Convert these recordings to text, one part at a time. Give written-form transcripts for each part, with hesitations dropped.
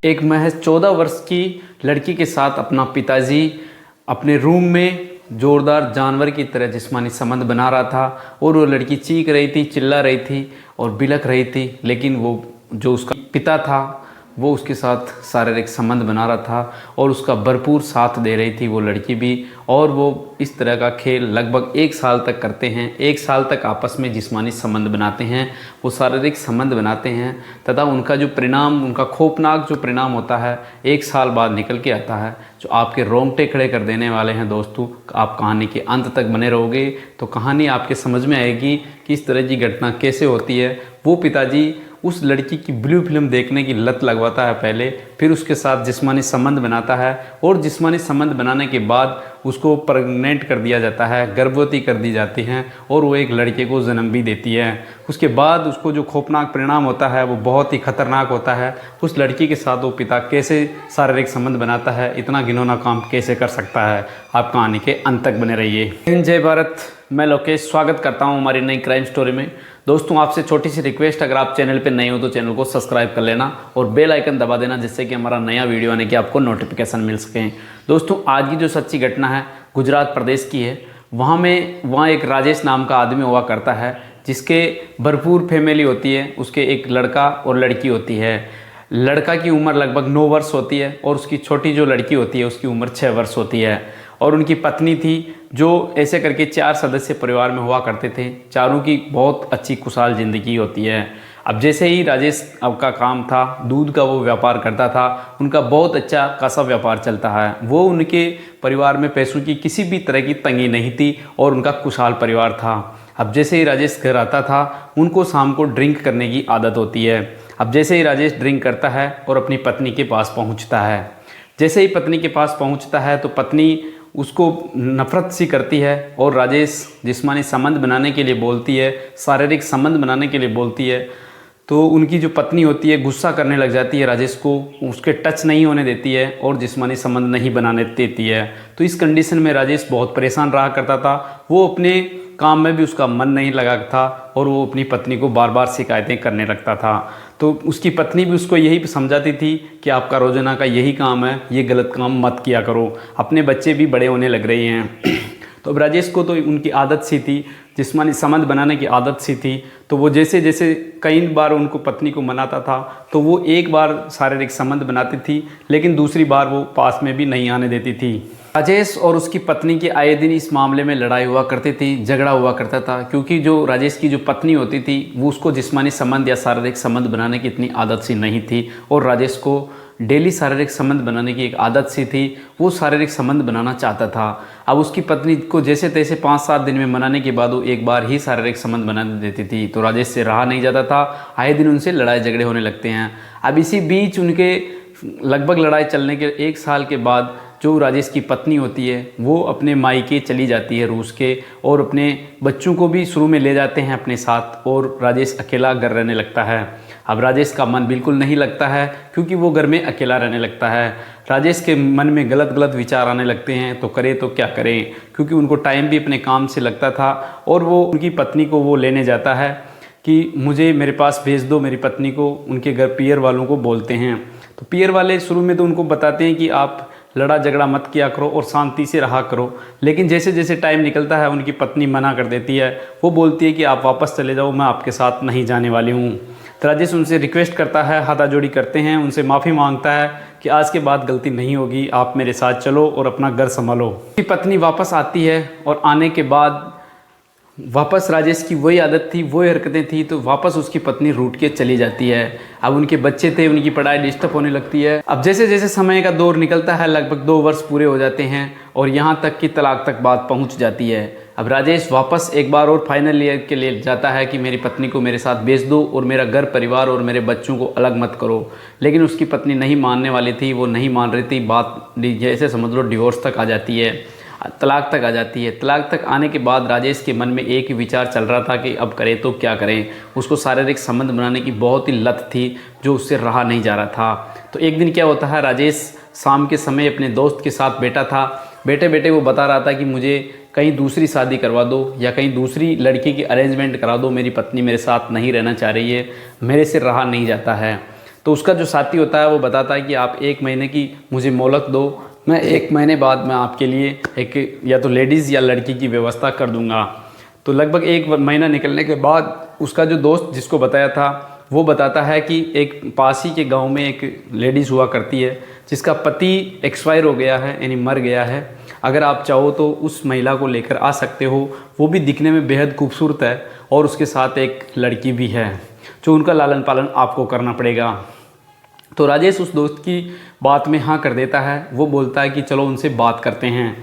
एक महज 14 वर्ष की लड़की के साथ अपना पिताजी अपने रूम में ज़ोरदार जानवर की तरह जिस्मानी संबंध बना रहा था और वो लड़की चीख रही थी, चिल्ला रही थी और बिलख रही थी, लेकिन वो जो उसका पिता था वो उसके साथ शारीरिक संबंध बना रहा था और उसका भरपूर साथ दे रही थी वो लड़की भी। और वो इस तरह का खेल लगभग 1 साल तक करते हैं। 1 साल तक आपस में जिस्मानी संबंध बनाते हैं, वो शारीरिक संबंध बनाते हैं तथा उनका जो परिणाम, उनका खौफनाक जो परिणाम होता है 1 साल बाद निकल के आता है, जो आपके रोंगटे खड़े कर देने वाले हैं। दोस्तों, आप कहानी के अंत तक बने रहोगे तो कहानी आपके समझ में आएगी कि इस तरह की घटना कैसे होती है। वो पिताजी उस लड़की की ब्लू फिल्म देखने की लत लगवाता है पहले, फिर उसके साथ जिस्मानी संबंध बनाता है और जिस्मानी संबंध बनाने के बाद उसको प्रेग्नेंट कर दिया जाता है, गर्भवती कर दी जाती हैं और वो एक लड़के को जन्म भी देती है। उसके बाद उसको जो खौफनाक परिणाम होता है वो बहुत ही खतरनाक होता है। उस लड़की के साथ वो पिता कैसे शारीरिक संबंध बनाता है, इतना घिनौना काम कैसे कर सकता है, आप कहानी के अंत तक बने रहिए। जय भारत, मैं लोकेश स्वागत करता हूँ हमारी नई क्राइम स्टोरी में। दोस्तों, आपसे छोटी सी रिक्वेस्ट, अगर आप चैनल पे नए हो तो चैनल को सब्सक्राइब कर लेना और बेल आइकन दबा देना, जिससे कि हमारा नया वीडियो आने की आपको नोटिफिकेशन मिल सके। दोस्तों, आज की जो सच्ची घटना है गुजरात प्रदेश की है। वहाँ एक राजेश नाम का आदमी हुआ करता है, जिसके भरपूर फैमिली होती है। उसके एक लड़का और लड़की होती है। लड़का की उम्र लगभग 9 वर्ष होती है और उसकी छोटी जो लड़की होती है उसकी उम्र 6 वर्ष होती है। और उनकी पत्नी थी, जो ऐसे करके 4 सदस्य परिवार में हुआ करते थे। चारों की बहुत अच्छी खुशहाल ज़िंदगी होती है। अब जैसे ही राजेश अब का काम था, दूध का वो व्यापार करता था, उनका बहुत अच्छा खासा व्यापार चलता है। वो उनके परिवार में पैसों की किसी भी तरह की तंगी नहीं थी और उनका खुशहाल परिवार था। अब जैसे ही राजेश घर आता था, उनको शाम को ड्रिंक करने की आदत होती है। अब जैसे ही राजेश ड्रिंक करता है और अपनी पत्नी के पास पहुंचता है, जैसे ही पत्नी के पास पहुंचता है तो पत्नी उसको नफ़रत सी करती है और राजेश जिस्मानी संबंध बनाने के लिए बोलती है, शारीरिक संबंध बनाने के लिए बोलती है। तो उनकी जो पत्नी होती है गुस्सा करने लग जाती है राजेश को, उसके टच नहीं होने देती है और जिस्मानी संबंध नहीं बनाने देती है। तो इस कंडीशन में राजेश बहुत परेशान रहा करता था। वो अपने काम में भी उसका मन नहीं लगा था और वो अपनी पत्नी को बार बार शिकायतें करने लगता था। तो उसकी पत्नी भी उसको यही समझाती थी कि आपका रोज़ाना का यही काम है, ये गलत काम मत किया करो, अपने बच्चे भी बड़े होने लग रहे हैं। तो अब राजेश को तो उनकी आदत सी थी, जिस्मानी संबंध बनाने की आदत सी थी। तो वो जैसे जैसे कई बार उनको पत्नी को मनाता था तो वो एक बार शारीरिक संबंध बनाती थी, लेकिन दूसरी बार वो पास में भी नहीं आने देती थी। राजेश और उसकी पत्नी के आए दिन इस मामले में लड़ाई हुआ करती थी, झगड़ा हुआ करता था, क्योंकि जो राजेश की जो पत्नी होती थी वो उसको जिस्मानी संबंध या शारीरिक संबंध बनाने की इतनी आदत सी नहीं थी और राजेश को डेली शारीरिक संबंध बनाने की एक आदत सी थी। वो शारीरिक संबंध बनाना चाहता था। अब उसकी पत्नी को जैसे तैसे 5-7 दिन में मनाने के बाद वो एक बार ही शारीरिक संबंध बना देती थी, तो राजेश से रहा नहीं जाता था। आए दिन उनसे लड़ाई झगड़े होने लगते हैं। अब इसी बीच उनके लगभग लड़ाई चलने के 1 साल के बाद जो राजेश की पत्नी होती है वो अपने मायके चली जाती है रूस के, और अपने बच्चों को भी शुरू में ले जाते हैं अपने साथ, और राजेश अकेला घर रहने लगता है। अब राजेश का मन बिल्कुल नहीं लगता है, क्योंकि वो घर में अकेला रहने लगता है। राजेश के मन में गलत गलत विचार आने लगते हैं, तो करे तो क्या करें, क्योंकि उनको टाइम भी अपने काम से लगता था। और वो उनकी पत्नी को वो लेने जाता है कि मुझे मेरे पास भेज दो मेरी पत्नी को। उनके घर पियर वालों को बोलते हैं। तो पियर वाले शुरू में तो उनको बताते हैं कि आप लड़ा झगड़ा मत किया करो और शांति से रहा करो, लेकिन जैसे जैसे टाइम निकलता है उनकी पत्नी मना कर देती है। वो बोलती है कि आप वापस चले जाओ, मैं आपके साथ नहीं जाने वाली हूँ। तो राजेश उनसे रिक्वेस्ट करता है, हाथाजोड़ी करते हैं, उनसे माफ़ी मांगता है कि आज के बाद गलती नहीं होगी, आप मेरे साथ चलो और अपना घर संभालो। उसकी पत्नी वापस आती है और आने के बाद वापस राजेश की वही आदत थी, वही हरकतें थी, तो वापस उसकी पत्नी रूठ के चली जाती है। अब उनके बच्चे थे, उनकी पढ़ाई डिस्टर्ब होने लगती है। अब जैसे जैसे समय का दौर निकलता है, लगभग 2 वर्ष पूरे हो जाते हैं और यहाँ तक कि तलाक तक बात पहुँच जाती है। अब राजेश वापस एक बार और फाइनल ईयर के लिए जाता है कि मेरी पत्नी को मेरे साथ भेज दो और मेरा घर परिवार और मेरे बच्चों को अलग मत करो, लेकिन उसकी पत्नी नहीं मानने वाली थी, वो नहीं मान रही थी। बात जैसे समझ लो डिवोर्स तक आ जाती है, तलाक तक आ जाती है। तलाक तक आने के बाद राजेश के मन में एक ही विचार चल रहा था कि अब करें तो क्या करें। उसको शारीरिक संबंध बनाने की बहुत ही लत थी, जो उससे रहा नहीं जा रहा था। तो एक दिन क्या होता है, राजेश शाम के समय अपने दोस्त के साथ बैठा था। बैठे बैठे वो बता रहा था कि मुझे कहीं दूसरी शादी करवा दो या कहीं दूसरी लड़की की अरेंजमेंट करा दो, मेरी पत्नी मेरे साथ नहीं रहना चाह रही है, मेरे से रहा नहीं जाता है। तो उसका जो साथी होता है वो बताता है कि आप 1 महीने की मुझे मोहलत दो, मैं 1 महीने बाद मैं आपके लिए एक या तो लेडीज़ या लड़की की व्यवस्था कर दूंगा। तो लगभग 1 महीना निकलने के बाद उसका जो दोस्त जिसको बताया था वो बताता है कि एक पास ही के गांव में एक लेडीज़ हुआ करती है जिसका पति एक्सपायर हो गया है, यानी मर गया है। अगर आप चाहो तो उस महिला को लेकर आ सकते हो, वो भी दिखने में बेहद खूबसूरत है और उसके साथ एक लड़की भी है जो उनका लालन पालन आपको करना पड़ेगा। तो राजेश उस दोस्त की बात में हाँ कर देता है। वो बोलता है कि चलो उनसे बात करते हैं।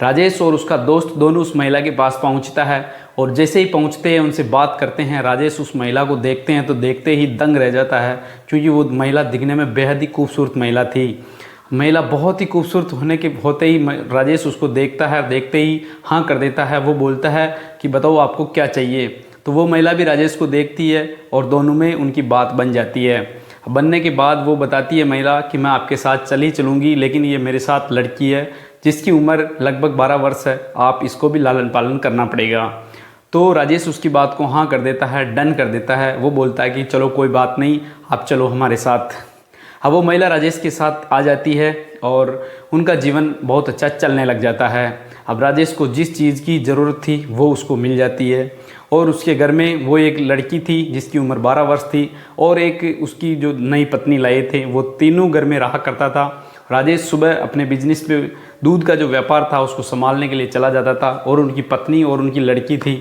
राजेश और उसका दोस्त दोनों उस महिला के पास पहुंचता है और जैसे ही पहुंचते हैं उनसे बात करते हैं। राजेश उस महिला को देखते हैं तो देखते ही दंग रह जाता है, क्योंकि वो महिला दिखने में बेहद ही खूबसूरत महिला थी। महिला बहुत ही खूबसूरत होते ही राजेश उसको देखता है, देखते ही हाँ कर देता है। वो बोलता है कि बताओ आपको क्या चाहिए। तो वो महिला भी राजेश को देखती है और दोनों में उनकी बात बन जाती है। बनने के बाद वो बताती है महिला कि मैं आपके साथ चली चलूँगी, लेकिन ये मेरे साथ लड़की है जिसकी उम्र लगभग 12 वर्ष है, आप इसको भी लालन पालन करना पड़ेगा। तो राजेश उसकी बात को हाँ कर देता है, डन कर देता है। वो बोलता है कि चलो कोई बात नहीं, आप चलो हमारे साथ। अब वो महिला राजेश के साथ आ जाती है और उनका जीवन बहुत अच्छा चलने लग जाता है। अब राजेश को जिस चीज़ की ज़रूरत थी वो उसको मिल जाती है और उसके घर में वो एक लड़की थी जिसकी उम्र 12 वर्ष थी और एक उसकी जो नई पत्नी लाए थे, वो तीनों घर में रहा करता था। राजेश सुबह अपने बिजनेस पे दूध का जो व्यापार था उसको संभालने के लिए चला जाता था और उनकी पत्नी और उनकी लड़की थी,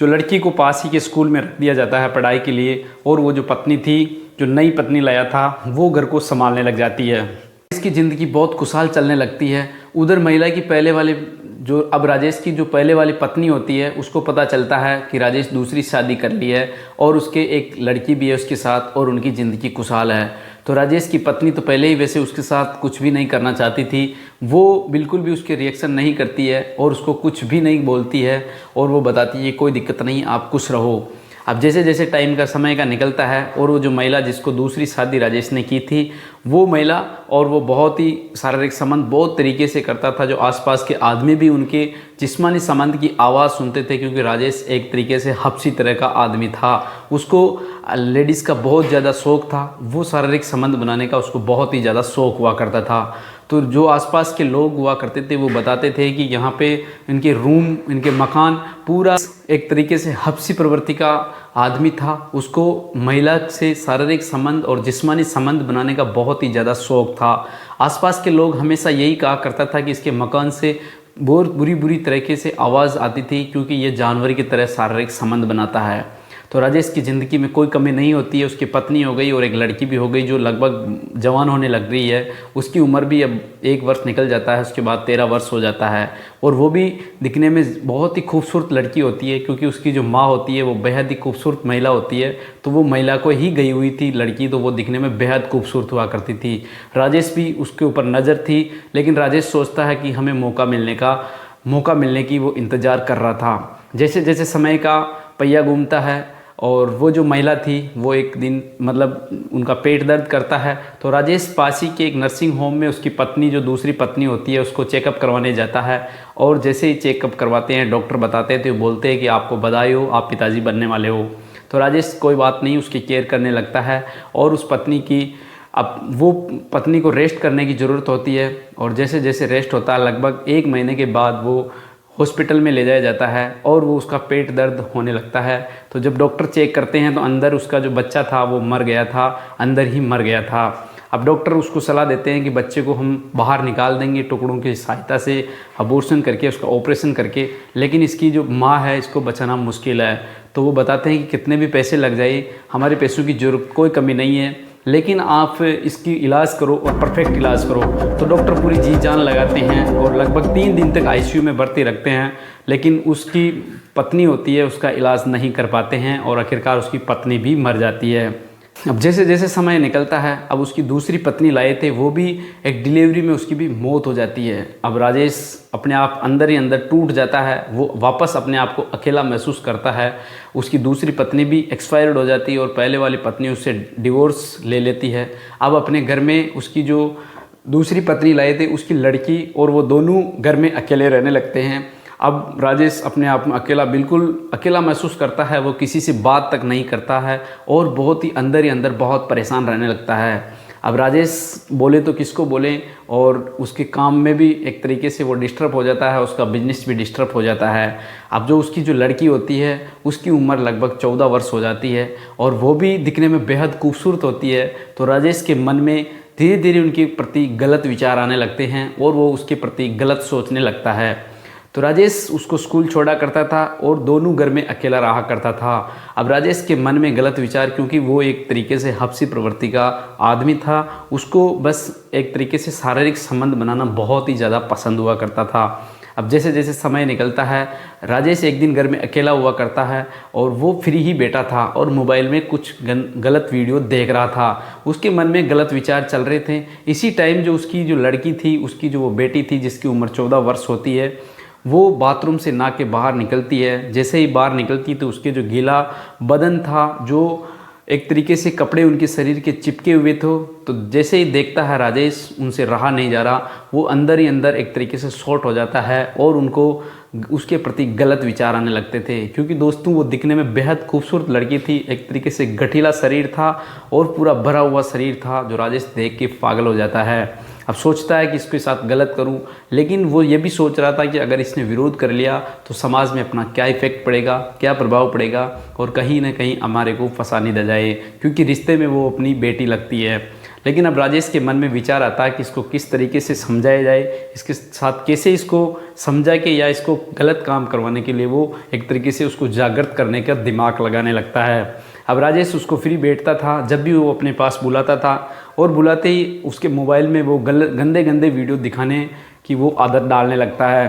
जो लड़की को पास ही के स्कूल में रख दिया जाता है पढ़ाई के लिए, और वो जो पत्नी थी, जो नई पत्नी लाया था, वो घर को संभालने लग जाती है। इसकी ज़िंदगी बहुत खुशहाल चलने लगती है। उधर महिला की पहले वाली जो अब राजेश की जो पहले वाली पत्नी होती है उसको पता चलता है कि राजेश दूसरी शादी कर ली है और उसके एक लड़की भी है उसके साथ और उनकी ज़िंदगी खुशहाल है। तो राजेश की पत्नी तो पहले ही वैसे उसके साथ कुछ भी नहीं करना चाहती थी, वो बिल्कुल भी उसके रिएक्शन नहीं करती है और उसको कुछ भी नहीं बोलती है और वो बताती है कोई दिक्कत नहीं, आप खुश रहो। अब जैसे जैसे टाइम का समय का निकलता है और वो जो महिला जिसको दूसरी शादी राजेश ने की थी, वो महिला और वो बहुत ही शारीरिक संबंध बहुत तरीके से करता था, जो आसपास के आदमी भी उनके जिस्मानी संबंध की आवाज़ सुनते थे, क्योंकि राजेश एक तरीके से हब्सी तरह का आदमी था। उसको लेडीज़ का बहुत ज़्यादा शौक़ था, वो शारीरिक संबंध बनाने का उसको बहुत ही ज़्यादा शौक़ हुआ करता था। तो जो आसपास के लोग हुआ करते थे वो बताते थे कि यहाँ पे इनके रूम, इनके मकान पूरा एक तरीके से हब्सी प्रवृत्ति का आदमी था। उसको महिला से शारीरिक संबंध और जिस्मानी संबंध बनाने का बहुत ही ज़्यादा शौक़ था। आसपास के लोग हमेशा यही कहा करता था कि इसके मकान से बहुत बुरी तरीके से आवाज़ आती थी, क्योंकि ये जानवर की तरह शारीरिक संबंध बनाता है। तो राजेश की ज़िंदगी में कोई कमी नहीं होती है। उसकी पत्नी हो गई और एक लड़की भी हो गई जो लगभग जवान होने लग रही है। उसकी उम्र भी अब 1 वर्ष निकल जाता है, उसके बाद 13 वर्ष हो जाता है और वो भी दिखने में बहुत ही खूबसूरत लड़की होती है, क्योंकि उसकी जो माँ होती है वो बेहद ही खूबसूरत महिला होती है। तो वो महिला को ही गई हुई थी लड़की, तो वो दिखने में बेहद खूबसूरत हुआ करती थी। राजेश भी उसके ऊपर नज़र थी, लेकिन राजेश सोचता है कि हमें मौका मिलने की वो इंतज़ार कर रहा था। जैसे जैसे समय का पहिया घूमता है और वो जो महिला थी वो एक दिन मतलब उनका पेट दर्द करता है, तो राजेश पासी के एक नर्सिंग होम में उसकी पत्नी, जो दूसरी पत्नी होती है, उसको चेकअप करवाने जाता है। और जैसे ही चेकअप करवाते हैं, डॉक्टर बताते हैं, तो बोलते हैं कि आपको बधाई हो, आप पिताजी बनने वाले हो। तो राजेश कोई बात नहीं, उसकी केयर करने लगता है और उस पत्नी की वो पत्नी को रेस्ट करने की ज़रूरत होती है। और जैसे जैसे रेस्ट होता है, लगभग 1 महीने के बाद वो हॉस्पिटल में ले जाया जाता है और वो उसका पेट दर्द होने लगता है। तो जब डॉक्टर चेक करते हैं तो अंदर उसका जो बच्चा था वो मर गया था, अंदर ही मर गया था। अब डॉक्टर उसको सलाह देते हैं कि बच्चे को हम बाहर निकाल देंगे टुकड़ों की सहायता से, अबॉर्शन करके, उसका ऑपरेशन करके, लेकिन इसकी जो माँ है इसको बचाना मुश्किल है। तो वो बताते हैं कि कितने भी पैसे लग जाए, हमारे पैसों की जरूरत कोई कमी नहीं है, लेकिन आप इसकी इलाज करो और परफेक्ट इलाज करो। तो डॉक्टर पूरी जी जान लगाते हैं और लगभग 3 दिन तक आईसीयू में भर्ती रखते हैं, लेकिन उसकी पत्नी होती है उसका इलाज नहीं कर पाते हैं और आखिरकार उसकी पत्नी भी मर जाती है। अब जैसे जैसे समय निकलता है, अब उसकी दूसरी पत्नी लाए थे, वो भी एक डिलीवरी में उसकी भी मौत हो जाती है। अब राजेश अपने आप अंदर ही अंदर टूट जाता है, वो वापस अपने आप को अकेला महसूस करता है। उसकी दूसरी पत्नी भी एक्सपायर्ड हो जाती है और पहले वाली पत्नी उससे डिवोर्स ले लेती है। अब अपने घर में उसकी जो दूसरी पत्नी लाए थे, उसकी लड़की और वो दोनों घर में अकेले रहने लगते हैं। अब राजेश अपने आप में अकेला, बिल्कुल अकेला महसूस करता है। वो किसी से बात तक नहीं करता है और बहुत ही अंदर बहुत परेशान रहने लगता है। अब राजेश बोले तो किसको बोले, और उसके काम में भी एक तरीके से वो डिस्टर्ब हो जाता है, उसका बिजनेस भी डिस्टर्ब हो जाता है। अब जो उसकी जो लड़की होती है उसकी उम्र लगभग 14 वर्ष हो जाती है और वो भी दिखने में बेहद खूबसूरत होती है। तो राजेश के मन में धीरे धीरे उनके प्रति गलत विचार आने लगते हैं और वो उसके प्रति गलत सोचने लगता है। तो राजेश उसको स्कूल छोड़ा करता था और दोनों घर में अकेला रहा करता था। अब राजेश के मन में गलत विचार, क्योंकि वो एक तरीके से हब्सी प्रवृत्ति का आदमी था, उसको बस एक तरीके से शारीरिक संबंध बनाना बहुत ही ज़्यादा पसंद हुआ करता था। अब जैसे जैसे समय निकलता है, राजेश एक दिन घर में अकेला हुआ करता है और वो फ्री ही बैठा था और मोबाइल में कुछ गलत वीडियो देख रहा था। उसके मन में गलत विचार चल रहे थे। इसी टाइम जो उसकी जो लड़की थी, उसकी जो वो बेटी थी जिसकी उम्र 14 वर्ष होती है, वो बाथरूम से नहा के बाहर निकलती है। जैसे ही बाहर निकलती तो उसके जो गीला बदन था, जो एक तरीके से कपड़े उनके शरीर के चिपके हुए थे, तो जैसे ही देखता है राजेश, उनसे रहा नहीं जा रहा, वो अंदर ही अंदर एक तरीके से शॉर्ट हो जाता है और उनको उसके प्रति गलत विचार आने लगते थे। क्योंकि दोस्तों वो दिखने में बेहद खूबसूरत लड़की थी, एक तरीके से गठीला शरीर था और पूरा भरा हुआ शरीर था, जो राजेश देख के पागल हो जाता है। अब सोचता है कि इसके साथ गलत करूं, लेकिन वो ये भी सोच रहा था कि अगर इसने विरोध कर लिया तो समाज में अपना क्या इफ़ेक्ट पड़ेगा, क्या प्रभाव पड़ेगा, और कहीं ना कहीं हमारे को फंसा नहीं दे जाए, क्योंकि रिश्ते में वो अपनी बेटी लगती है। लेकिन अब राजेश के मन में विचार आता है कि इसको किस तरीके से समझाया जाए, इसके साथ कैसे इसको समझा के या इसको गलत काम करवाने के लिए वो एक तरीके से उसको जागृत करने का दिमाग लगाने लगता है। अब राजेश उसको फ्री बैठता था, जब भी वो अपने पास बुलाता था और बुलाते ही उसके मोबाइल में वो गंदे गंदे वीडियो दिखाने की वो आदत डालने लगता है।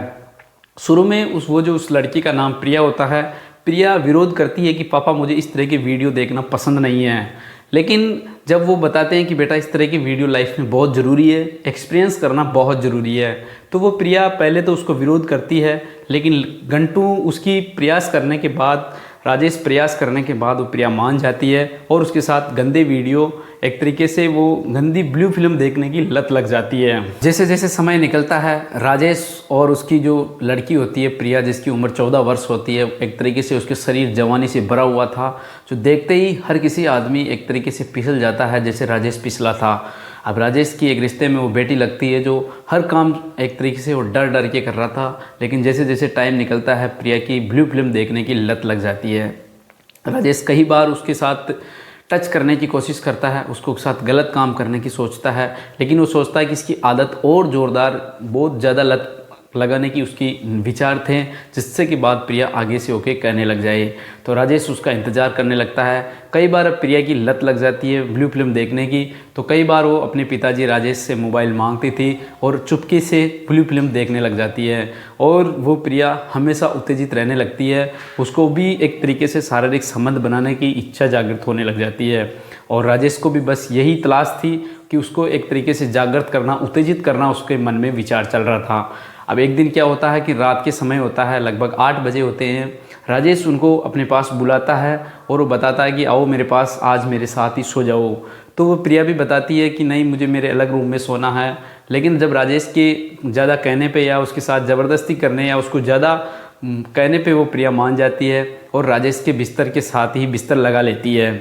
शुरू में उस लड़की का नाम प्रिया होता है। प्रिया विरोध करती है कि पापा मुझे इस तरह के वीडियो देखना पसंद नहीं है, लेकिन जब वो बताते हैं कि बेटा इस तरह की वीडियो लाइफ में बहुत ज़रूरी है, एक्सपीरियंस करना बहुत ज़रूरी है, तो वो प्रिया पहले तो उसको विरोध करती है, लेकिन घंटों उसकी प्रयास करने के बाद, राजेश प्रयास करने के बाद वो प्रिया मान जाती है और उसके साथ गंदे वीडियो, एक तरीके से वो गंदी ब्लू फिल्म देखने की लत लग जाती है। जैसे जैसे समय निकलता है, राजेश और उसकी जो लड़की होती है प्रिया, जिसकी उम्र 14 वर्ष होती है, एक तरीके से उसके शरीर जवानी से भरा हुआ था, जो देखते ही हर किसी आदमी एक तरीके से फिसल जाता है जैसे राजेश फिसला था। अब राजेश की एक रिश्ते में वो बेटी लगती है, जो हर काम एक तरीके से वो डर डर के कर रहा था, लेकिन जैसे जैसे टाइम निकलता है प्रिया की ब्लू फिल्म देखने की लत लग जाती है। राजेश कई बार उसके साथ टच करने की कोशिश करता है, उसको साथ गलत काम करने की सोचता है, लेकिन वो सोचता है कि इसकी आदत और ज़ोरदार, बहुत ज़्यादा लत लगाने की उसकी विचार थे, जिससे कि बात प्रिया आगे से होके कहने लग जाए। तो राजेश उसका इंतज़ार करने लगता है। कई बार प्रिया की लत लग जाती है ब्लू फिल्म देखने की, तो कई बार वो अपने पिताजी राजेश से मोबाइल मांगती थी और चुपके से ब्लू फिल्म देखने लग जाती है, और वो प्रिया हमेशा उत्तेजित रहने लगती है। उसको भी एक तरीके से शारीरिक संबंध बनाने की इच्छा जागृत होने लग जाती है, और राजेश को भी बस यही तलाश थी कि उसको एक तरीके से जागृत करना, उत्तेजित करना उसके मन में विचार चल रहा था। अब एक दिन क्या होता है कि रात के समय होता है, लगभग 8 बजे होते हैं। राजेश उनको अपने पास बुलाता है और वो बताता है कि आओ मेरे पास, आज मेरे साथ ही सो जाओ। तो वो प्रिया भी बताती है कि नहीं, मुझे मेरे अलग रूम में सोना है। लेकिन जब राजेश के ज़्यादा कहने पे या उसके साथ ज़बरदस्ती करने या उसको ज़्यादा कहने पे वो प्रिया मान जाती है और राजेश के बिस्तर के साथ ही बिस्तर लगा लेती है।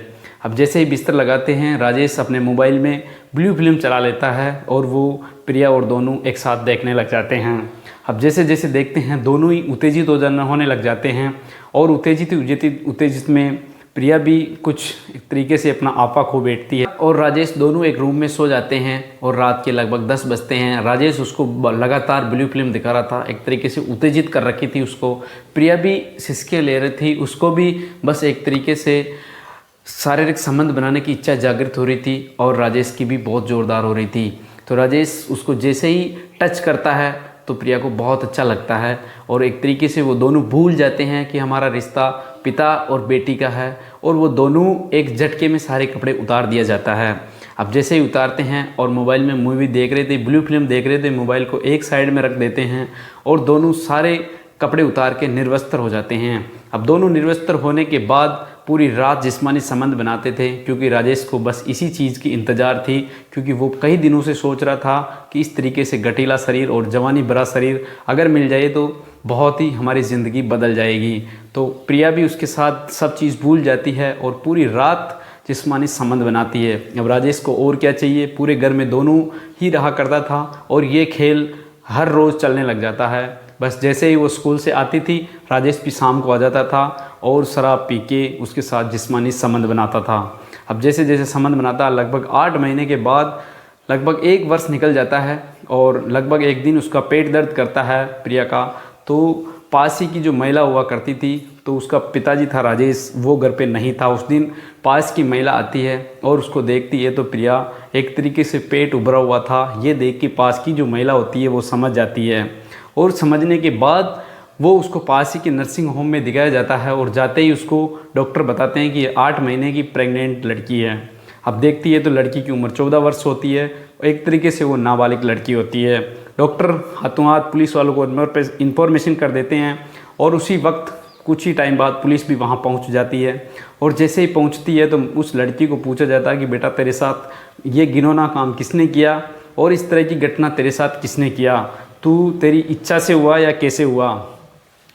अब जैसे ही बिस्तर लगाते हैं, राजेश अपने मोबाइल में ब्लू फिल्म चला लेता है और वो प्रिया और दोनों एक साथ देखने लग जाते हैं। अब जैसे जैसे देखते हैं, दोनों ही उत्तेजित होने लग जाते हैं, और उत्तेजित में प्रिया भी कुछ एक तरीके से अपना आपा खो बैठती है, और राजेश दोनों एक रूम में सो जाते हैं। और रात के लगभग 10 बजते हैं। राजेश उसको लगातार ब्लू फिल्म दिखा रहा था, एक तरीके से उत्तेजित कर रखी थी उसको। प्रिया भी सिसके ले रही थी, उसको भी बस एक तरीके से शारीरिक संबंध बनाने की इच्छा जागृत हो रही थी, और राजेश की भी बहुत ज़ोरदार हो रही थी। तो राजेश उसको जैसे ही टच करता है तो प्रिया को बहुत अच्छा लगता है, और एक तरीके से वो दोनों भूल जाते हैं कि हमारा रिश्ता पिता और बेटी का है, और वो दोनों एक झटके में सारे कपड़े उतार दिया जाता है। अब जैसे ही उतारते हैं और मोबाइल में मूवी देख रहे थे, ब्लू फिल्म देख रहे थे, मोबाइल को एक साइड में रख देते हैं और दोनों सारे कपड़े उतार के निर्वस्त्र हो जाते हैं। अब दोनों निर्वस्त्र होने के बाद पूरी रात जिस्मानी संबंध बनाते थे, क्योंकि राजेश को बस इसी चीज़ की इंतज़ार थी, क्योंकि वो कई दिनों से सोच रहा था कि इस तरीके से गठीला शरीर और जवानी भरा शरीर अगर मिल जाए तो बहुत ही हमारी ज़िंदगी बदल जाएगी। तो प्रिया भी उसके साथ सब चीज़ भूल जाती है और पूरी रात जिस्मानी संबंध बनाती है। अब राजेश को और क्या चाहिए, पूरे घर में दोनों ही रहा करता था और ये खेल हर रोज़ चलने लग जाता है। बस जैसे ही वो स्कूल से आती थी, राजेश भी शाम को आ जाता था और शराब पी के उसके साथ जिस्मानी संबंध बनाता था। अब जैसे जैसे संबंध बनाता, लगभग 8 महीने के बाद लगभग 1 वर्ष निकल जाता है और लगभग एक दिन उसका पेट दर्द करता है प्रिया का। तो पास ही की जो महिला हुआ करती थी, तो उसका पिताजी था राजेश, वो घर पे नहीं था उस दिन। पास की महिला आती है और उसको देखती है तो प्रिया एक तरीके से पेट उभरा हुआ था, ये देख के पास की जो महिला होती है वो समझ जाती है और समझने के बाद वो उसको पास ही के नर्सिंग होम में दिखाया जाता है और जाते ही उसको डॉक्टर बताते हैं कि ये 8 महीने की प्रेग्नेंट लड़की है। अब देखती है तो लड़की की उम्र 14 वर्ष होती है, एक तरीके से वो नाबालिग लड़की होती है। डॉक्टर हाथों हाथ पुलिस वालों को इन्फॉर्मेशन कर देते हैं और उसी वक्त कुछ ही टाइम बाद पुलिस भी वहाँ पहुँच जाती है और जैसे ही पहुँचती है तो उस लड़की को पूछा जाता है कि बेटा तेरे साथ ये घिनौना काम किसने किया और इस तरह की घटना तेरे साथ किसने किया, तू तेरी इच्छा से हुआ या कैसे हुआ।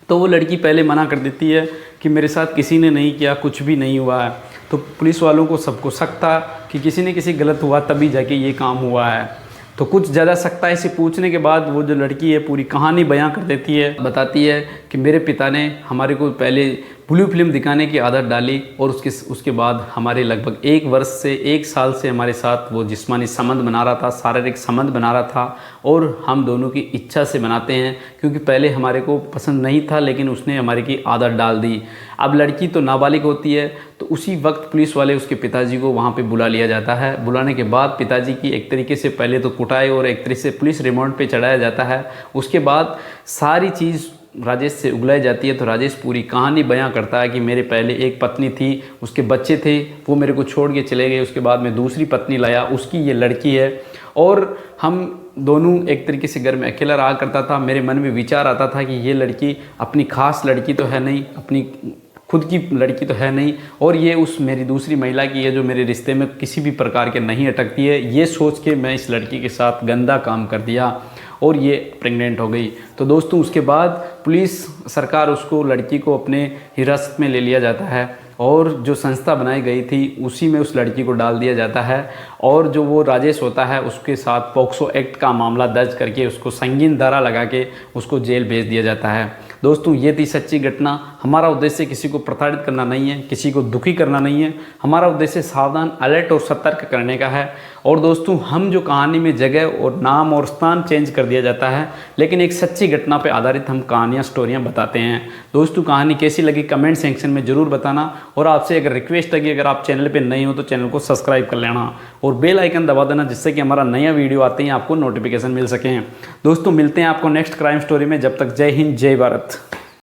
तो वो लड़की पहले मना कर देती है कि मेरे साथ किसी ने नहीं किया, कुछ भी नहीं हुआ है। तो पुलिस वालों को सबको शक था कि किसी ने किसी गलत हुआ तभी जाके ये काम हुआ है। तो कुछ ज़्यादा सख्ताई से पूछने के बाद वो जो लड़की है पूरी कहानी बयां कर देती है, बताती है कि मेरे पिता ने हमारे को पहले ब्लू फिल्म दिखाने की आदत डाली और उसके बाद हमारे लगभग 1 वर्ष से 1 साल से हमारे साथ वो जिस्मानी संबंध बना रहा था, शारीरिक संबंध बना रहा था और हम दोनों की इच्छा से बनाते हैं, क्योंकि पहले हमारे को पसंद नहीं था लेकिन उसने हमारे की आदत डाल दी। अब लड़की तो नाबालिग होती है, तो उसी वक्त पुलिस वाले उसके पिताजी को वहाँ पे बुला लिया जाता है। बुलाने के बाद पिताजी की एक तरीके से पहले तो कुटाई और एक तरीके से पुलिस रिमांड पे चढ़ाया जाता है। उसके बाद सारी चीज़ राजेश से उगलाई जाती है। तो राजेश पूरी कहानी बयां करता है कि मेरे पहले एक पत्नी थी, उसके बच्चे थे, वो मेरे को छोड़ के चले गए, उसके बाद मैं दूसरी पत्नी लाया, उसकी ये लड़की है और हम दोनों एक तरीके से घर में अकेला रहा करता था। मेरे मन में विचार आता था कि ये लड़की अपनी खास लड़की तो है नहीं, अपनी खुद की लड़की तो है नहीं और ये उस मेरी दूसरी महिला की है जो मेरे रिश्ते में किसी भी प्रकार के नहीं अटकती है। ये सोच के मैं इस लड़की के साथ गंदा काम कर दिया और ये प्रेग्नेंट हो गई। तो दोस्तों उसके बाद पुलिस सरकार उसको लड़की को अपने हिरासत में ले लिया जाता है और जो संस्था बनाई गई थी उसी में उस लड़की को डाल दिया जाता है और जो वो राजेश होता है उसके साथ पॉक्सो एक्ट का मामला दर्ज करके उसको संगीन धारा लगा के उसको जेल भेज दिया जाता है। दोस्तों ये थी सच्ची घटना। हमारा उद्देश्य किसी को प्रताड़ित करना नहीं है, किसी को दुखी करना नहीं है, हमारा उद्देश्य सावधान, अलर्ट और सतर्क करने का है। और दोस्तों हम जो कहानी में जगह और नाम और स्थान चेंज कर दिया जाता है, लेकिन एक सच्ची घटना पे आधारित हम कहानियाँ स्टोरियाँ बताते हैं। दोस्तों कहानी कैसी लगी कमेंट सेक्शन में ज़रूर बताना और आपसे अगर रिक्वेस्ट है कि अगर आप चैनल पर नए हो तो चैनल को सब्सक्राइब कर लेना और बेल आइकन दबा देना, जिससे कि हमारा नया वीडियो आते ही आपको नोटिफिकेशन मिल सकें। दोस्तों मिलते हैं आपको नेक्स्ट क्राइम स्टोरी में। जब तक जय हिंद, जय भारत।